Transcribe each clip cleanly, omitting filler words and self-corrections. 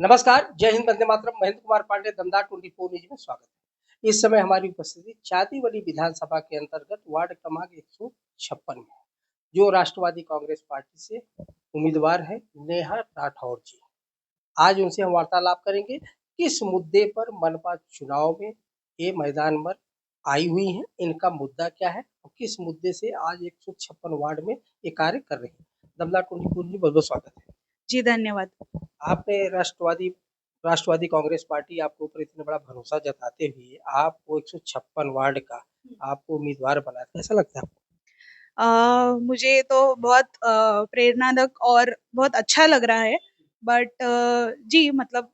नमस्कार, जय हिंद, वंदे मातरम। महेंद्र कुमार पांडे, दमदार 24 न्यूज में स्वागत है। इस समय हमारी उपस्थिति चांदीवली विधानसभा के अंतर्गत वार्ड क्रमांक 156 में है, जो राष्ट्रवादी कांग्रेस पार्टी से उम्मीदवार है नेहा राठौर जी। आज उनसे हम वार्तालाप करेंगे किस मुद्दे पर मनपा चुनाव में ये मैदान पर आई हुई हैं, इनका मुद्दा क्या है और किस मुद्दे से आज 156 वार्ड में ये कार्य कर रही है। दमदार 24 में बहुत बहुत स्वागत है। जी, धन्यवाद। आपने राष्ट्रवादी राष्ट्रवादी कांग्रेस पार्टी आपके ऊपर इतना बड़ा भरोसा जताते हुए आपको 156 वार्ड का आपको उम्मीदवार बनाया, कैसा लगता है आपको? मुझे तो बहुत प्रेरणादायक और बहुत अच्छा लग रहा है। बट जी मतलब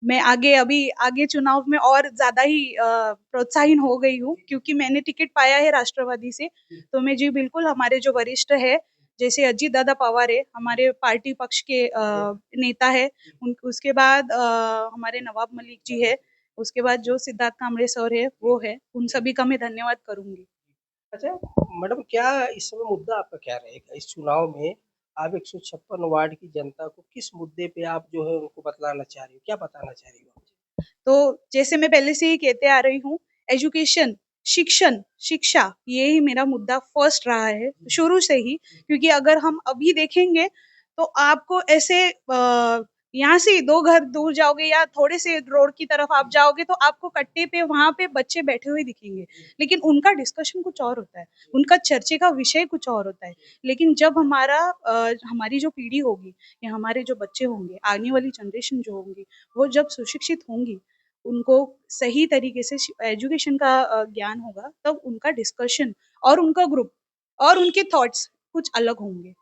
मैं आगे चुनाव में और ज़्यादा ही प्रोत्साहित हो गई हूँ क्योंकि मैंने टिकट पाया है राष्ट्रवादी से। तो मैं जी बिल्कुल हमारे जो वरिष्ठ है, जैसे अजीत दादा पवार है, हमारे पार्टी पक्ष के नेता है। उसके बाद हमारे नवाब मलिक जी है, उसके बाद जो सिद्धार्थ कांबळे सर है वो है, उन सभी का मैं धन्यवाद करूँगी। अच्छा मैडम, क्या इस समय मुद्दा आपका क्या रहेगा इस चुनाव में? आप 156 वार्ड की जनता को किस मुद्दे पे आप जो है उनको बतलाना चाह रही हो, क्या बताना चाह रही हो? तो जैसे मैं पहले से ही कहते आ रही हूँ, एजुकेशन, शिक्षा ये ही मेरा मुद्दा फर्स्ट रहा है शुरू से ही। क्योंकि अगर हम अभी देखेंगे तो आपको ऐसे यहाँ से 2 घर दूर जाओगे या थोड़े से रोड की तरफ आप जाओगे तो आपको कट्टे पे वहाँ पे बच्चे बैठे हुए दिखेंगे। लेकिन उनका डिस्कशन कुछ और होता है, उनका चर्चे का विषय कुछ और होता है। लेकिन जब हमारी जो पीढ़ी होगी या हमारे जो बच्चे होंगे, आने वाली जनरेशन जो होंगी, वो जब सुशिक्षित होंगी, उनको सही तरीके से एजुकेशन का ज्ञान होगा, तब उनका डिस्कशन और उनका ग्रुप और उनके थॉट्स कुछ अलग होंगे।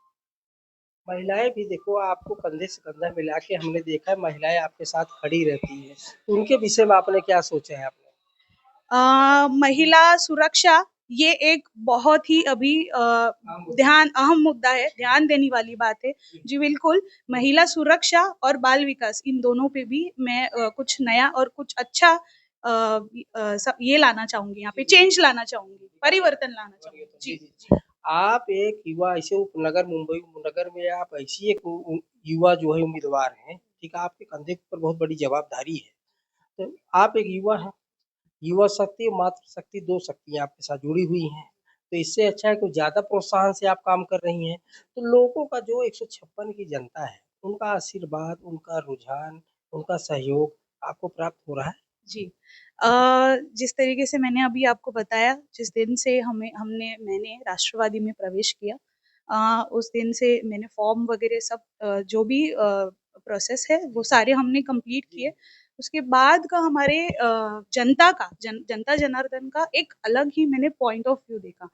महिलाएं भी देखो, आपको कंधे से कंधा मिला के हमने देखा है, महिलाएं आपके साथ खड़ी रहती है, उनके विषय में आपने क्या सोचा है आपने? महिला सुरक्षा ये एक बहुत ही अभी अहम मुद्दा है, ध्यान देने वाली बात है। जी बिल्कुल, महिला सुरक्षा और बाल विकास इन दोनों पे भी मैं कुछ नया और कुछ अच्छा ये लाना चाहूँगी, यहाँ पे चेंज लाना चाहूँगी, परिवर्तन लाना चाहूँगी। जी। आप एक युवा ऐसे उपनगर मुंबई उपनगर में आप ऐसी एक युवा जो है उम्मीदवार हैं, ठीक है, आपके कंधे पर बहुत बड़ी जवाबदारी है। तो आप एक युवा हैं, युवा शक्ति और मातृ शक्ति, दो शक्तियाँ आपके साथ जुड़ी हुई हैं। तो इससे अच्छा है कुछ ज़्यादा प्रोत्साहन से आप काम कर रही हैं। तो लोगों का जो 156 की जनता है, उनका आशीर्वाद, उनका रुझान, उनका सहयोग आपको प्राप्त हो रहा है? जी। जिस तरीके से मैंने अभी आपको बताया, जिस दिन से मैंने राष्ट्रवादी में प्रवेश किया, उस दिन से मैंने फॉर्म वगैरह सब जो भी प्रोसेस है, वो सारे हमने कंप्लीट किए। उसके बाद का हमारे जनता जनार्दन का एक अलग ही मैंने पॉइंट ऑफ व्यू देखा।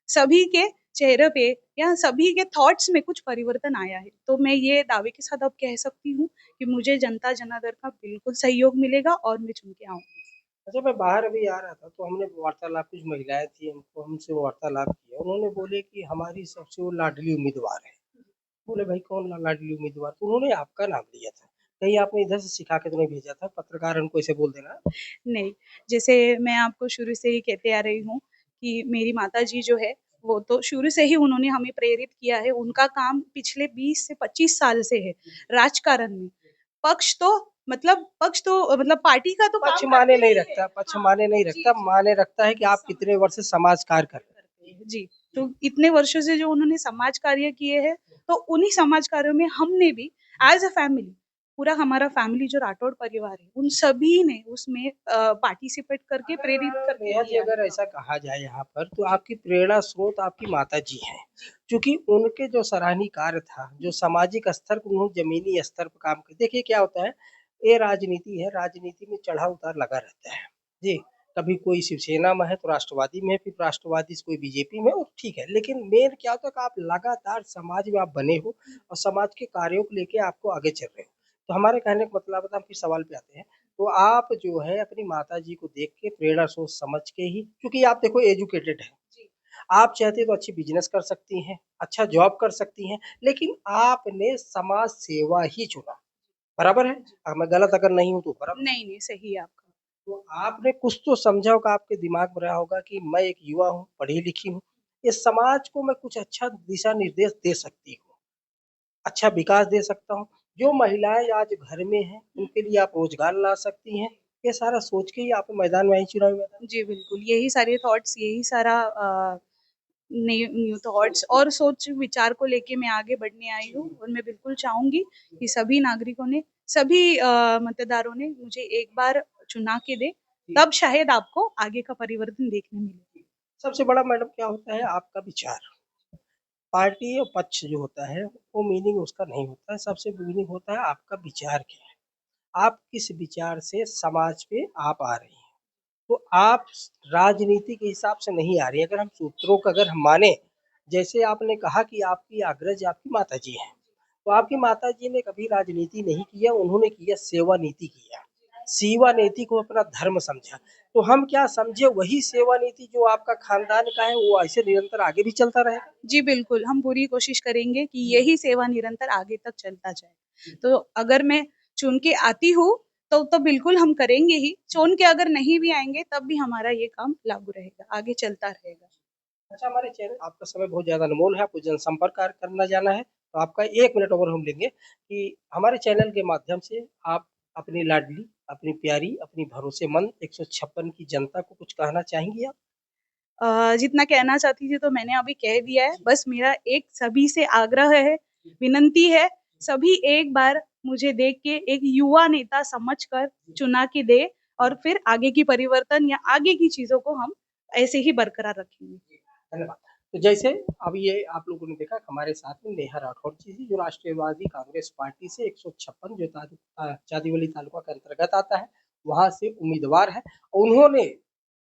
सभी के चेहरे पे या सभी के थॉट्स में कुछ परिवर्तन आया है। तो मैं ये दावे के साथ अब कह सकती हूँ कि मुझे जनता जनार्दन का बिल्कुल सहयोग मिलेगा और मैं चुन के आऊँगी। अच्छा, मैं बाहर अभी आ रहा था तो हमने वार्तालाप, कुछ महिलाएँ थी, हमको हमसे वार्तालाप किया। उन्होंने बोले कि हमारी सबसे वो लाडली उम्मीदवार है। बोले भाई कौन लाडली उम्मीदवार? तो उन्होंने आपका नाम लिया था। कहीं आपने इधर से सिखा के तो नहीं भेजा था, पत्रकार उनको ऐसे बोल देना? नहीं, जैसे मैं आपको शुरू से ही कहते आ रही हूँ कि मेरी माताजी जो है, वो तो शुरू से ही उन्होंने हमें प्रेरित किया है। उनका काम पिछले 20 से 25 साल से है, राजकारण में। पक्ष तो मतलब पार्टी का तो पक्ष काम माने करते नहीं ही है। रखता, पक्ष हाँ, माने नहीं जी, रखता, जी, माने रखता है कि आप सम कितने वर्ष से समाज कार्य कर रहे करते हैं। जी, तो इतने वर्षों से जो उन्होंने समाज कार्य किए हैं, तो उन्हीं समाज कार्यों में हमने भी एज़ अ फैमिली, पूरा हमारा फैमिली जो राठौड़ परिवार है, उन सभी ने उसमें पार्टिसिपेट करके प्रेरित हैं। करके नेहा जी, किया है अगर काम। ऐसा कहा जाए यहाँ पर तो जी, आपकी प्रेरणा स्रोत आपकी माताजी हैं। जी, क्योंकि उनके जो सराहनीय कार्य था, जो सामाजिक स्तर पर उन्होंने ज़मीनी स्तर पर काम किया। देखिए क्या होता है, ये राजनीति है, राजनीति में चढ़ाव-उतार लगा रहता है। जी, कभी कोई शिवसेना में है तो राष्ट्रवादी में है, फिर राष्ट्रवादी से कोई बीजेपी में हो, ठीक है। लेकिन मेन क्या होता है कि आप लगातार समाज में आप बने हो और समाज के कार्यों को लेके आपको आगे चल रहे हो। तो हमारे कहने का मतलब है, हम फिर सवाल पे आते हैं। तो आप जो है अपनी माताजी को देख के प्रेरणा सोच समझ के ही, क्योंकि आप देखो एजुकेटेड हैं, जी, आप चाहती तो अच्छी बिज़नेस कर सकती हैं, अच्छा जॉब कर सकती हैं, लेकिन आपने समाज सेवा ही चुना, बराबर है? जी। मैं गलत अगर नहीं हूँ तो बराबर? नहीं, नहीं, सही है आपका। तो आपने कुछ तो समझा होगा, आपके दिमाग में रहा होगा कि मैं एक युवा हूँ, पढ़ी-लिखी हूँ, इस समाज को मैं कुछ अच्छा दिशा निर्देश दे सकती हूँ, अच्छा विकास दे सकता हूँ। जो महिलाएं आज घर में हैं उनके लिए आप रोजगार ला सकती हैं, ये सारा सोच के ही आप मैदान में आई चुनावी मैदान। जी, बिल्कुल, यही सारे थॉट्स, यही सारा न्यू न्यू थॉट्स और सोच विचार को लेके मैं आगे बढ़ने आई हूँ और मैं बिल्कुल चाहूँगी कि सभी नागरिकों ने, सभी मतदारों ने मुझे एक बार चुना के दे, तब शायद आपको आगे का परिवर्तन देखने मिले। सबसे बड़ा मैडम क्या होता है आपका विचार, पार्टी और पक्ष जो होता है वो मीनिंग उसका नहीं होता है, सबसे मीनिंग होता है आपका विचार क्या है, आप किस विचार से समाज पे आप आ रही हैं। तो आप राजनीति के हिसाब से नहीं आ रही हैं, अगर हम सूत्रों का अगर हम माने, जैसे आपने कहा कि आपकी अग्रज आपकी माताजी हैं, तो आपकी माताजी ने कभी राजनीति नहीं किया, उन्होंने किया सेवा नीति किया। सेवा नीति को अपना धर्म समझा। तो हम क्या समझे वही सेवा नीति जो आपका खानदान का है वो ऐसे निरंतर आगे भी चलता रहेगा? जी, बिल्कुल, हम पूरी कोशिश करेंगे कि यही सेवा निरंतर आगे तक चलता जाए। तो अगर मैं चुन के आती हूँ, तो बिल्कुल हम करेंगे ही, चुन के अगर नहीं भी आएँगे तब भी हमारा ये काम लागू रहेगा, आगे चलता रहेगा। अच्छा, हमारे चैनल आपका समय बहुत ज़्यादा अनमोल है, आपको जनसंपर्क कार्य करना जाना है, तो आपका 1 मिनट और हम लेंगे कि हमारे चैनल के माध्यम से आप अपनी लाडली, अपनी प्यारी, अपनी भरोसेमंद 156 की जनता को कुछ कहना चाहेंगी आप? जितना कहना चाहती थी तो मैंने अभी कह दिया है, बस मेरा एक सभी से आग्रह है, विनंती है, सभी एक बार मुझे देख के एक युवा नेता समझकर चुना के दें और फिर आगे की परिवर्तन या आगे की चीज़ों को हम ऐसे ही बरकरार रखेंगे। धन्यवाद। तो जैसे अब ये आप लोगों ने देखा हमारे साथ में नेहा राठौर जी थी, जो राष्ट्रीयवादी कांग्रेस पार्टी से 156 जो चांदीवली तालुका के अंतर्गत आता है, वहाँ से उम्मीदवार है। उन्होंने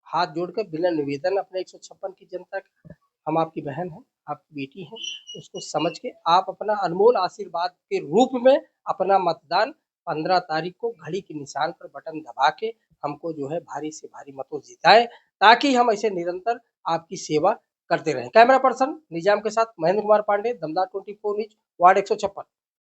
हाथ जोड़कर बिना निवेदन अपने 156 की जनता का, हम आपकी बहन हैं, आपकी बेटी हैं, उसको समझ के आप अपना अनमोल आशीर्वाद के रूप में अपना मतदान 15 तारीख को घड़ी के निशान पर बटन दबा के हमको जो है भारी से भारी मतों जिताएं, ताकि हम ऐसे निरंतर आपकी सेवा करते रहें। कैमरा पर्सन निजाम के साथ महेंद्र कुमार पांडे, दमदार 24 न्यूज, वार्ड 156।